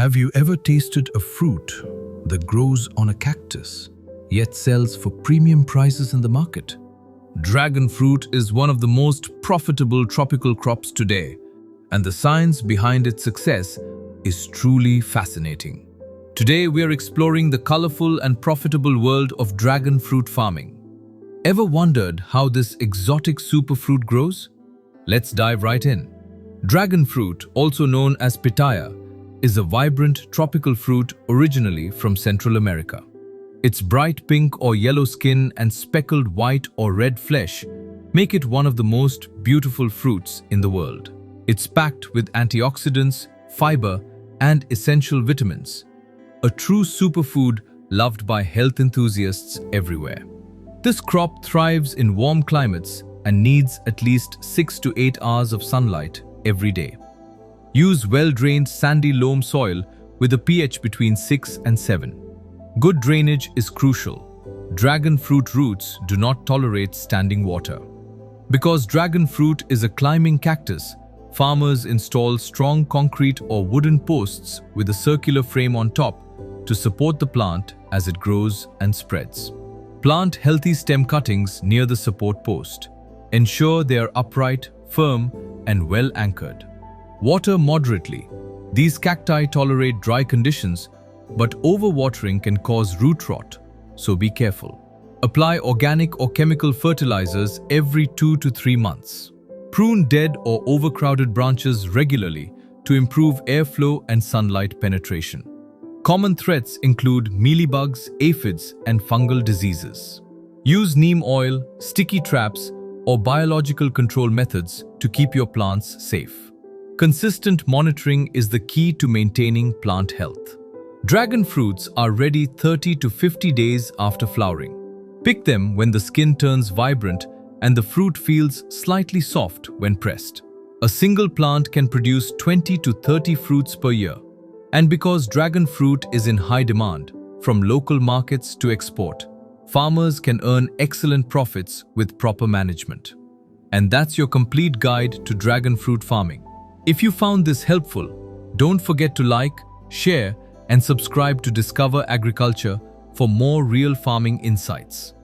Have you ever tasted a fruit that grows on a cactus, yet sells for premium prices in the market? Dragon fruit is one of the most profitable tropical crops today, and the science behind its success is truly fascinating. Today we are exploring the colorful and profitable world of dragon fruit farming. Ever wondered how this exotic superfruit grows? Let's dive right in. Dragon fruit, also known as pitaya, is a vibrant tropical fruit originally from Central America. Its bright pink or yellow skin and speckled white or red flesh make it one of the most beautiful fruits in the world. It's packed with antioxidants, fiber, and essential vitamins, a true superfood loved by health enthusiasts everywhere. This crop thrives in warm climates and needs at least 6 to 8 hours of sunlight every day. Use well-drained sandy loam soil with a pH between 6 and 7. Good drainage is crucial. Dragon fruit roots do not tolerate standing water. Because dragon fruit is a climbing cactus, farmers install strong concrete or wooden posts with a circular frame on top to support the plant as it grows and spreads. Plant healthy stem cuttings near the support post. Ensure they are upright, firm, and well anchored. Water moderately. These cacti tolerate dry conditions, but overwatering can cause root rot, so be careful. Apply organic or chemical fertilizers every 2 to 3 months. Prune dead or overcrowded branches regularly to improve airflow and sunlight penetration. Common threats include mealybugs, aphids, and fungal diseases. Use neem oil, sticky traps, or biological control methods to keep your plants safe. Consistent monitoring is the key to maintaining plant health. Dragon fruits are ready 30 to 50 days after flowering. Pick them when the skin turns vibrant and the fruit feels slightly soft when pressed. A single plant can produce 20 to 30 fruits per year. And because dragon fruit is in high demand, from local markets to export, farmers can earn excellent profits with proper management. And that's your complete guide to dragon fruit farming. If you found this helpful, don't forget to like, share, and subscribe to Discover Agriculture for more real farming insights.